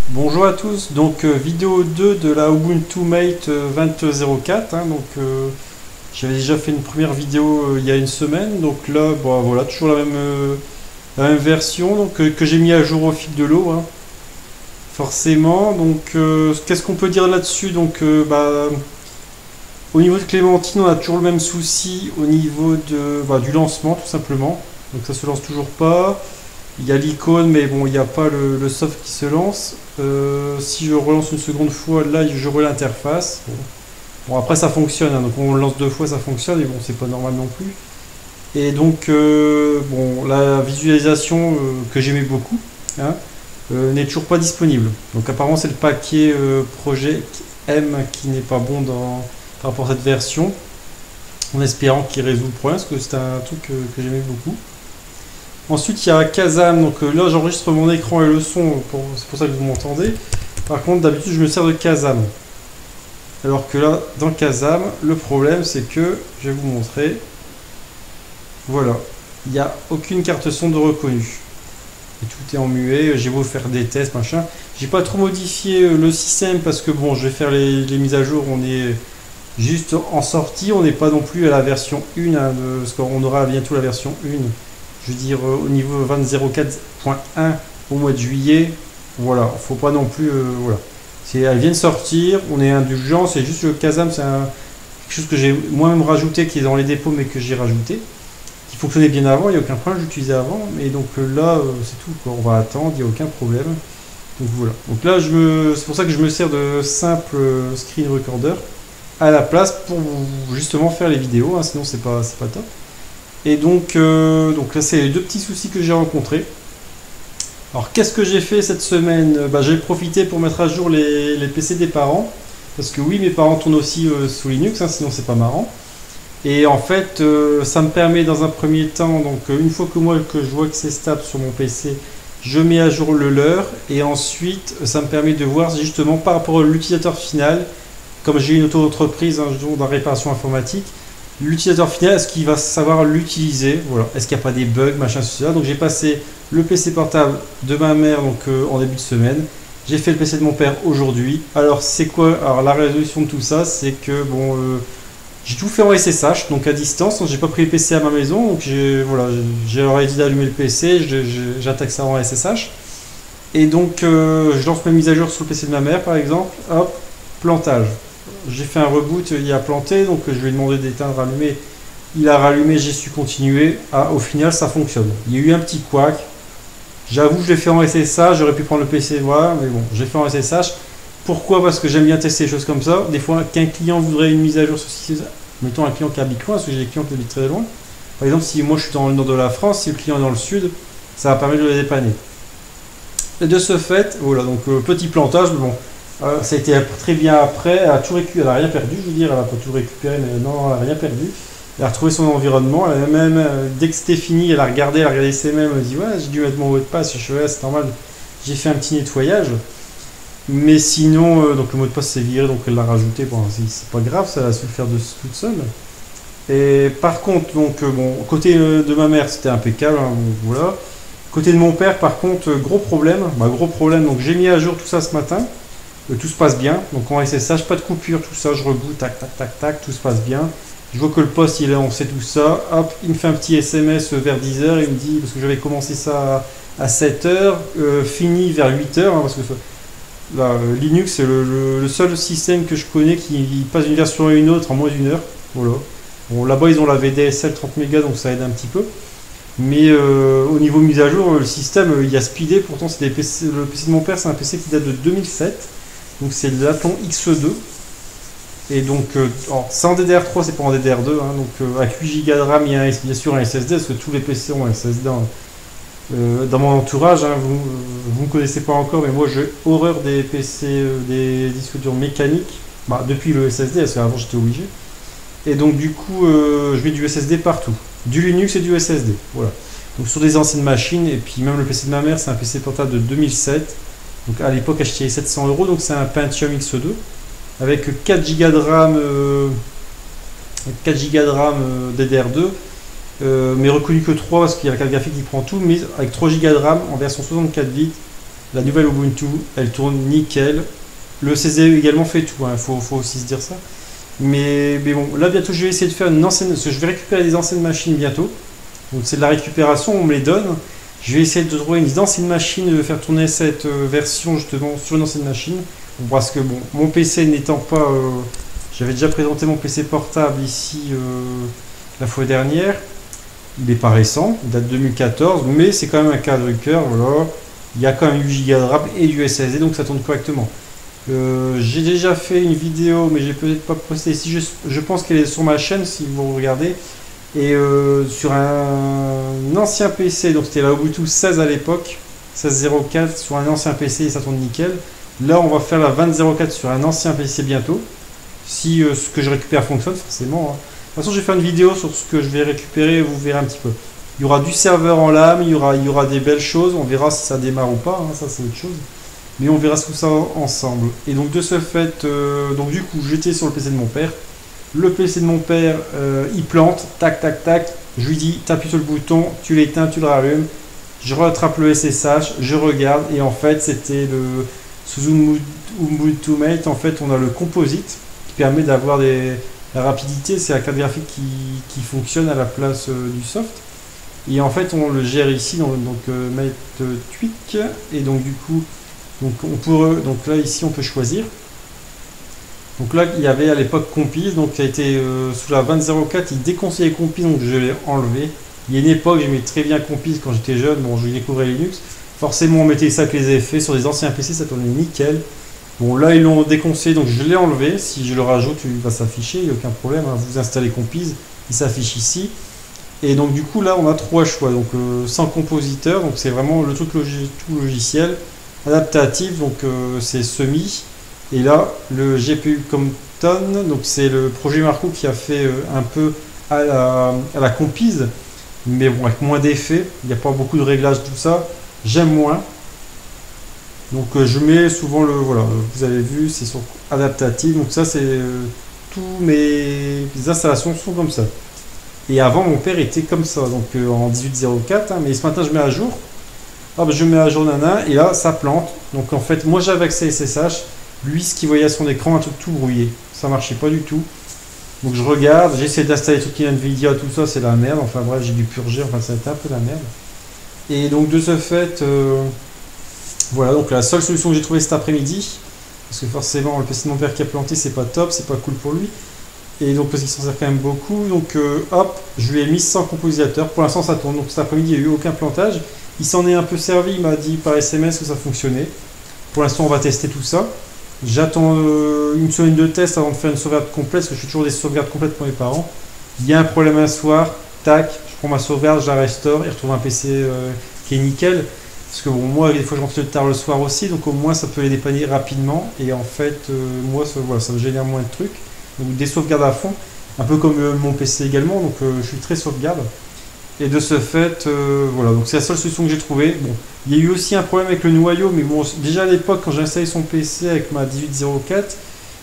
Bonjour à tous, donc vidéo 2 de la Ubuntu Mate 20.04, hein, j'avais déjà fait une première vidéo il y a une semaine, donc là bon, voilà, toujours la même version que j'ai mis à jour au fil de l'eau, hein, forcément. Qu'est-ce qu'on peut dire là-dessus? Au niveau de Clémentine, on a toujours le même souci au niveau du lancement, tout simplement. Donc ça se lance toujours pas. Il y a l'icône, mais bon, il n'y a pas le soft qui se lance. Si je relance une seconde fois, là, je relance l'interface. Bon, après, ça fonctionne, hein, donc on le lance deux fois, ça fonctionne, et bon, c'est pas normal non plus. Et bon, la visualisation que j'aimais beaucoup, hein, n'est toujours pas disponible. Donc apparemment, c'est le paquet Project M qui n'est pas bon par rapport à cette version, en espérant qu'il résout le problème, parce que c'était un truc que j'aimais beaucoup. Ensuite, il y a Kazam. Là, j'enregistre mon écran et le son, c'est pour ça que vous m'entendez. Par contre, d'habitude, je me sers de Kazam. Alors que là, dans Kazam, le problème, c'est que, je vais vous montrer, voilà, il n'y a aucune carte son de reconnu. Et tout est en muet. J'ai beau faire des tests, machin. J'ai pas trop modifié le système parce que, bon, je vais faire les mises à jour. On est juste en sortie. On n'est pas non plus à la version 1, hein, parce qu'on aura bientôt la version 1. Je veux dire, au niveau 20.04.1 au mois de juillet, voilà, faut pas non plus, voilà. Elle vient de sortir, on est indulgent, c'est juste le Kazam, c'est quelque chose que j'ai moi-même rajouté, qui est dans les dépôts, mais que j'ai rajouté, qui fonctionnait bien avant, il n'y a aucun problème, j'utilisais avant, mais là, c'est tout, quoi. On va attendre, il n'y a aucun problème. Donc voilà. Donc là, c'est pour ça que je me sers de simple screen recorder à la place pour justement faire les vidéos, hein, sinon c'est pas top. Et donc là, c'est les deux petits soucis que j'ai rencontrés. Alors, qu'est-ce que j'ai fait cette semaine? J'ai profité pour mettre à jour les PC des parents. Parce que oui, mes parents tournent aussi sous Linux, hein, sinon c'est pas marrant. Et en fait, ça me permet dans un premier temps, une fois que je vois que c'est stable sur mon PC, je mets à jour le leur. Et ensuite, ça me permet de voir justement par rapport à l'utilisateur final, comme j'ai une auto-entreprise dans la réparation informatique, l'utilisateur final, est-ce qu'il va savoir l'utiliser? Voilà. Est-ce qu'il n'y a pas des bugs, machin, ceci, là. Donc j'ai passé le PC portable de ma mère en début de semaine. J'ai fait le PC de mon père aujourd'hui. Alors c'est quoi? Alors la résolution de tout ça, c'est que bon, j'ai tout fait en SSH, donc à distance. J'ai pas pris le PC à ma maison, donc j'ai leur ai dit d'allumer le PC. J'attaque ça en SSH. Et je lance mes mises à jour sur le PC de ma mère, par exemple. Hop, plantage. J'ai fait un reboot, il a planté, donc je lui ai demandé d'éteindre, rallumer. Il a rallumé, j'ai su continuer. Au final, ça fonctionne. Il y a eu un petit couac. J'avoue, je l'ai fait en SSH, j'aurais pu prendre le PC, voilà, mais bon, j'ai fait en SSH. Pourquoi? Parce que j'aime bien tester des choses comme ça. Des fois, qu'un client voudrait une mise à jour sur ce mettons un client qui habite loin, parce que j'ai des clients qui habitent très loin. Par exemple, si moi je suis dans le nord de la France, si le client est dans le sud, ça va permettre de les dépanner. Et de ce fait, voilà, petit plantage, mais bon, ça a été très bien après. Elle a rien perdu, je veux dire, elle a pas tout récupéré, mais non, elle a rien perdu. Elle a retrouvé son environnement. Elle a même, dès que c'était fini, elle a regardé ses mails, elle a dit ouais, j'ai dû mettre mon mot de passe. Je suis ouais, c'est normal. J'ai fait un petit nettoyage. Mais sinon, le mot de passe s'est viré, donc elle l'a rajouté. Bon, c'est pas grave, ça a su le faire toute seule. Et par contre, côté de ma mère, c'était impeccable, hein, voilà. Côté de mon père, par contre, gros problème. Gros problème. Donc j'ai mis à jour tout ça ce matin. Tout se passe bien. Donc en SSH, pas de coupure, tout ça. Je reboot, tac, tac, tac, tac, tout se passe bien. Je vois que le poste il est lancé tout ça. Hop, il me fait un petit SMS vers 10h. Il me dit, parce que j'avais commencé ça à 7h, fini vers 8h, hein, parce que là, Linux c'est le seul système que je connais qui passe d'une version à une autre en moins d'une heure. Voilà. Bon, là-bas ils ont la VDSL 30 mégas, donc ça aide un petit peu. Mais au niveau mise à jour, le système il a speedé. Pourtant, le PC de mon père, c'est un PC qui date de 2007. Donc c'est l'Athlon X2. Et c'est en DDR3, c'est pas en DDR2. Hein, avec 8 Go de RAM, il y a bien sûr un SSD, parce que tous les PC ont un SSD dans mon entourage. Hein, vous ne connaissez pas encore, mais moi j'ai horreur des PC, des disques durs mécaniques. Depuis le SSD, parce qu'avant j'étais obligé. Et je mets du SSD partout. Du Linux et du SSD. Voilà. Donc sur des anciennes machines, et puis même le PC de ma mère, c'est un PC portable de 2007. Donc à l'époque acheté 700 €, donc c'est un Pentium X2 avec 4 Go de RAM, DDR2, mais reconnu que 3 parce qu'il y a la carte graphique qui prend tout, mais avec 3 Go de RAM en version 64 bits. La nouvelle Ubuntu, elle tourne nickel. Le CZE également fait tout, hein, faut aussi se dire ça. Mais bon, là bientôt je vais essayer de faire une ancienne, parce que je vais récupérer des anciennes machines bientôt. Donc c'est de la récupération, on me les donne. Je vais essayer de trouver une ancienne machine, de faire tourner cette version justement sur une ancienne machine. Parce que bon, mon PC n'étant pas... j'avais déjà présenté mon PC portable ici la fois dernière. Il n'est pas récent, il date de 2014, mais c'est quand même un quadrucœur, voilà. Il y a quand même 8 Go de RAM et du SSD, donc ça tourne correctement. J'ai déjà fait une vidéo, mais j'ai peut-être pas posté ici. Je pense qu'elle est sur ma chaîne si vous regardez. Et sur un ancien PC, donc c'était la Ubuntu 16 à l'époque, 16.04 sur un ancien PC et ça tourne nickel. Là, on va faire la 20.04 sur un ancien PC bientôt. Si ce que je récupère fonctionne, forcément. Hein. De toute façon, je vais faire une vidéo sur ce que je vais récupérer, vous verrez un petit peu. Il y aura du serveur en lame, il y aura des belles choses, on verra si ça démarre ou pas, hein, ça c'est autre chose. Mais on verra tout ça ensemble. Et donc de ce fait, donc du coup j'étais sur le PC de mon père. Le PC de mon père, il plante, tac tac tac. Je lui dis, t'appuies sur le bouton, tu l'éteins, tu le rallumes. Je rattrape le SSH, je regarde et en fait c'était le sous Ubuntu Mate. En fait on a le composite qui permet d'avoir la rapidité, c'est la carte graphique qui fonctionne à la place du soft. Et en fait on le gère ici donc Mate Tweak et donc du coup donc là ici on peut choisir. Donc là il y avait à l'époque Compiz, donc qui a été sous la 20.04, il déconseillait Compiz, donc je l'ai enlevé. Il y a une époque j'aimais très bien Compiz quand j'étais jeune, bon je découvrais Linux. Forcément on mettait ça avec les effets, sur des anciens PC ça tournait nickel. Bon là ils l'ont déconseillé donc je l'ai enlevé, si je le rajoute il va s'afficher, il n'y a aucun problème, hein. Vous installez Compiz, il s'affiche ici. Et donc du coup là on a trois choix, donc sans compositeur, donc c'est vraiment le truc tout logiciel, adaptatif, donc c'est semi, et là le GPU Compton, donc c'est le projet Marco qui a fait un peu à la Compiz, mais bon avec moins d'effets, il n'y a pas beaucoup de réglages tout ça, j'aime moins. Donc je mets souvent voilà, vous avez vu, c'est sur adaptatif, donc ça c'est tous mes installations sont comme ça. Et avant mon père était comme ça, donc en 18.04, hein, mais ce matin je mets à jour, hop, je mets à jour nana, et là ça plante. Donc en fait moi j'avais accès à SSH, lui ce qu'il voyait à son écran, un truc tout brouillé, ça marchait pas du tout. Donc je regarde, j'essaie d'installer des trucs qui Nvidia, tout ça c'est la merde, enfin bref j'ai dû purger, enfin ça a été un peu la merde. Et donc de ce fait, voilà, donc la seule solution que j'ai trouvée cet après-midi, parce que forcément le PC de mon père qui a planté c'est pas top, c'est pas cool pour lui. Et donc parce qu'il s'en sert quand même beaucoup, donc hop, je lui ai mis sans compositeur, pour l'instant ça tourne, donc cet après-midi il n'y a eu aucun plantage, il s'en est un peu servi, il m'a dit par SMS que ça fonctionnait, pour l'instant on va tester tout ça, j'attends une semaine de test avant de faire une sauvegarde complète, parce que je fais toujours des sauvegardes complètes pour mes parents, il y a un problème un soir, tac, je prends ma sauvegarde, je la restaure, et je retrouve un PC qui est nickel, parce que bon, moi des fois je rentre tard le soir aussi, donc au moins ça peut les dépanner rapidement, et en fait moi voilà, ça me génère moins de trucs. Donc des sauvegardes à fond, un peu comme mon PC également, donc je suis très sauvegarde. Et de ce fait, voilà, donc c'est la seule solution que j'ai trouvée. Bon, il y a eu aussi un problème avec le noyau, mais bon, déjà à l'époque, quand j'ai installé son PC avec ma 18.04,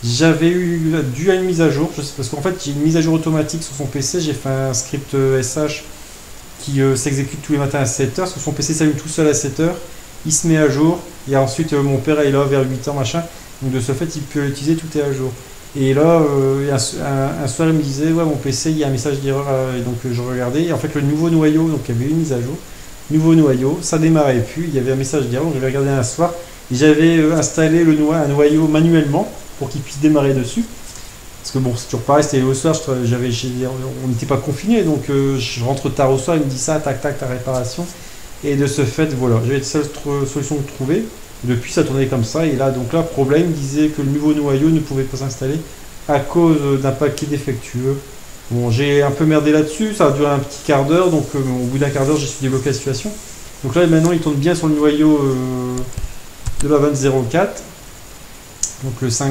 j'avais eu dû à une mise à jour, parce qu'en fait j'ai une mise à jour automatique sur son PC, j'ai fait un script SH qui s'exécute tous les matins à 7h, parce que son PC s'allume tout seul à 7h, il se met à jour, et ensuite mon père est là vers 8h, machin, donc de ce fait il peut l'utiliser, tout est à jour. Et là, un soir, il me disait, ouais, mon PC, il y a un message d'erreur, et donc je regardais, et en fait, le nouveau noyau, donc il y avait une mise à jour, nouveau noyau, ça démarrait plus, il y avait un message d'erreur, donc j'avais regardé un soir, et j'avais installé un noyau manuellement, pour qu'il puisse démarrer dessus, parce que bon, c'est toujours pareil, c'était au soir, on n'était pas confinés, donc je rentre tard au soir, il me dit ça, tac, tac, ta réparation, et de ce fait, voilà, j'avais la seule solution de trouver. Depuis ça tournait comme ça, et là donc là problème, il disait que le nouveau noyau ne pouvait pas s'installer à cause d'un paquet défectueux. Bon, j'ai un peu merdé là-dessus, ça a duré un petit quart d'heure, donc au bout d'un quart d'heure j'ai su débloquer la situation. Donc là maintenant il tourne bien sur le noyau de la 20.04, donc le 5.4,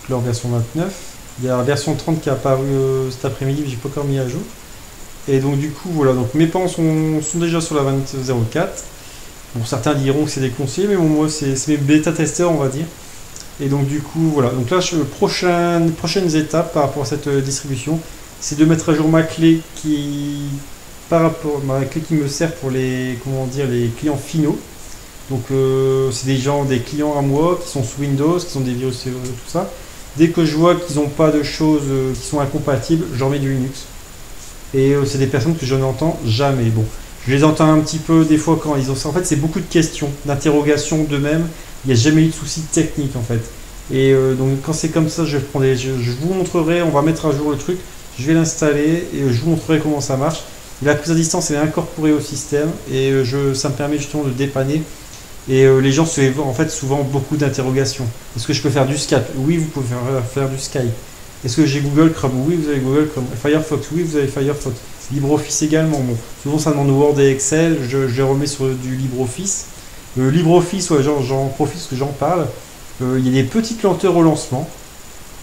leur version 29. Il y a la version 30 qui est apparue cet après-midi, mais j'ai pas encore mis à jour. Et donc du coup voilà, donc mes parents sont déjà sur la 20.04. Bon, certains diront que c'est déconseillé, mais bon, moi c'est mes bêta-testeurs, on va dire. Et donc du coup, voilà. Donc là, prochaines étapes par rapport à cette distribution, c'est de mettre à jour ma clé ma clé qui me sert pour les clients finaux. Donc c'est des gens, des clients à moi qui sont sous Windows, qui sont des virus et tout ça. Dès que je vois qu'ils n'ont pas de choses qui sont incompatibles, j'en mets du Linux. Et c'est des personnes que je n'entends jamais. Bon, je les entends un petit peu des fois quand ils ont ça. En fait, c'est beaucoup de questions, d'interrogations d'eux-mêmes. Il n'y a jamais eu de soucis techniques en fait. Et donc quand c'est comme ça, je vous montrerai, on va mettre à jour le truc, je vais l'installer et je vous montrerai comment ça marche. Et la prise à distance elle est incorporée au système et ça me permet justement de dépanner. Et les gens se en fait souvent beaucoup d'interrogations. Est-ce que je peux faire du Skype? Oui, vous pouvez faire du Skype. Est-ce que j'ai Google Chrome? Oui, vous avez Google Chrome. Firefox? Oui, vous avez Firefox. LibreOffice également. Bon, souvent ça demande Word et Excel, je remets sur du LibreOffice. LibreOffice, ouais, j'en profite parce que j'en parle. Il y a des petites lenteurs au lancement.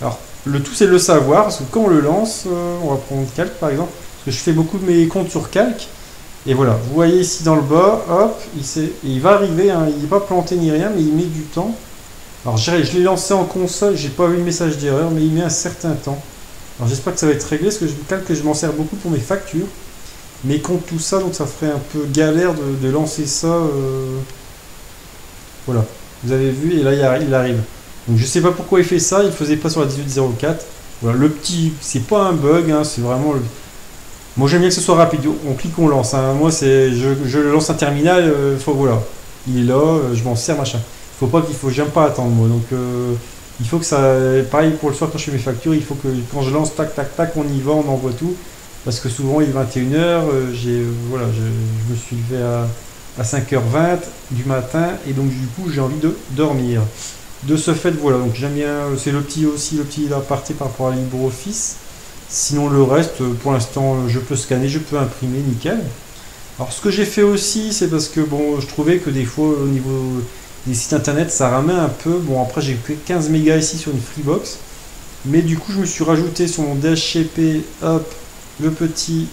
Alors, le tout c'est de le savoir, parce que quand on le lance, on va prendre Calc par exemple, parce que je fais beaucoup de mes comptes sur Calc. Et voilà, vous voyez ici dans le bas, hop, il va arriver, hein, il n'est pas planté ni rien, mais il met du temps. Alors je l'ai lancé en console, j'ai pas eu le message d'erreur, mais il met un certain temps. Alors j'espère que ça va être réglé, parce que Calc, je m'en sers beaucoup pour mes factures. Mais contre tout ça, donc ça ferait un peu galère de lancer ça. Voilà, vous avez vu, et là il arrive. Donc je sais pas pourquoi il fait ça, il ne faisait pas sur la 1804. Voilà, le petit, c'est pas un bug, hein, c'est vraiment le... Moi j'aime bien que ce soit rapide, on clique, on lance. Hein. Moi je lance un terminal, voilà, il est là, je m'en sers, machin. J'aime pas attendre moi, donc il faut que ça, pareil pour le soir quand je fais mes factures, il faut que quand je lance, tac, tac, tac, on y va, on envoie tout. Parce que souvent il est 21h, voilà, je me suis levé à 5h20 du matin, et donc du coup j'ai envie de dormir. De ce fait, voilà, donc j'aime bien, c'est le petit aparté par rapport à LibreOffice. Sinon le reste, pour l'instant, je peux scanner, je peux imprimer, nickel. Alors ce que j'ai fait aussi, c'est parce que bon, je trouvais que des fois au niveau des sites internet, ça ramait un peu. Bon, après j'ai que 15 mégas ici sur une Freebox, mais du coup je me suis rajouté sur mon DHCP, hop, le petit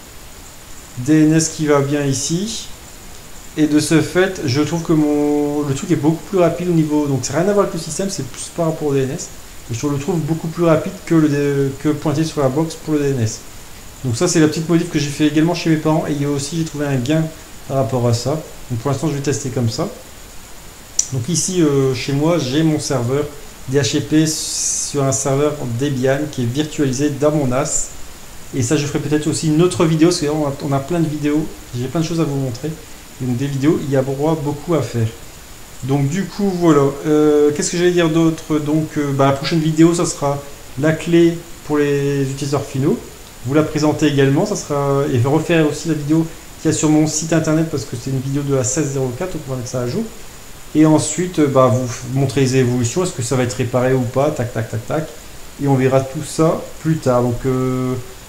DNS qui va bien ici. Et de ce fait, je trouve que le truc est beaucoup plus rapide au niveau... Donc, c'est rien à voir avec le système, c'est plus par rapport au DNS. Mais je le trouve beaucoup plus rapide que pointer sur la box pour le DNS. Donc ça, c'est la petite modif que j'ai fait également chez mes parents. Et aussi, j'ai trouvé un gain par rapport à ça. Donc pour l'instant, je vais tester comme ça. Donc ici, chez moi, j'ai mon serveur DHCP sur un serveur Debian qui est virtualisé dans mon NAS. Et ça, je ferai peut-être aussi une autre vidéo, parce qu'on a plein de vidéos. J'ai plein de choses à vous montrer. Donc des vidéos, il y a beaucoup à faire. Donc du coup voilà, qu'est-ce que j'allais dire d'autre? Donc la prochaine vidéo, ça sera la clé pour les utilisateurs finaux. Vous la présentez également, ça sera, et je vais refaire aussi la vidéo qu'il y a sur mon site internet, parce que c'est une vidéo de la 1604, donc on va mettre ça à jour. Et ensuite vous montrez les évolutions, est-ce que ça va être réparé ou pas, tac tac tac tac, et on verra tout ça plus tard. Donc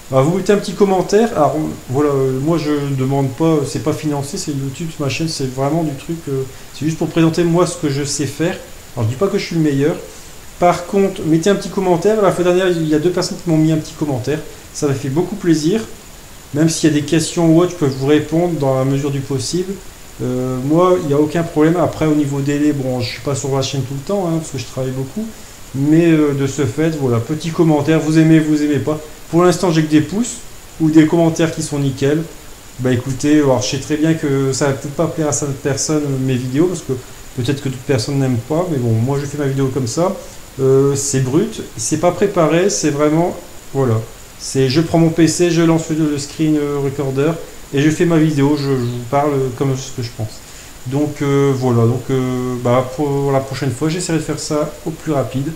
vous mettez un petit commentaire. Alors voilà, moi je demande pas, c'est pas financé, c'est YouTube, ma chaîne, c'est vraiment du truc, c'est juste pour présenter moi ce que je sais faire. Alors je dis pas que je suis le meilleur. Par contre, mettez un petit commentaire. La fois dernière, il y a 2 personnes qui m'ont mis un petit commentaire. Ça m'a fait beaucoup plaisir. Même s'il y a des questions ou autre, je peux vous répondre dans la mesure du possible. Moi, il n'y a aucun problème. Après, au niveau délai, bon, je suis pas sur la chaîne tout le temps, hein, parce que je travaille beaucoup. Mais de ce fait, voilà, petit commentaire, vous aimez pas. Pour l'instant, j'ai que des pouces ou des commentaires qui sont nickel. Bah écoutez, alors je sais très bien que ça va peut-être pas plaire à certaines personnes mes vidéos, parce que peut-être que toute personne n'aime pas, mais bon, moi je fais ma vidéo comme ça. C'est brut, c'est pas préparé, c'est vraiment, voilà. Je prends mon PC, je lance le screen recorder et je fais ma vidéo, je vous parle comme ce que je pense. Donc voilà, donc pour la prochaine fois, j'essaierai de faire ça au plus rapide.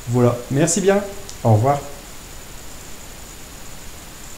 Voilà, merci bien, au revoir.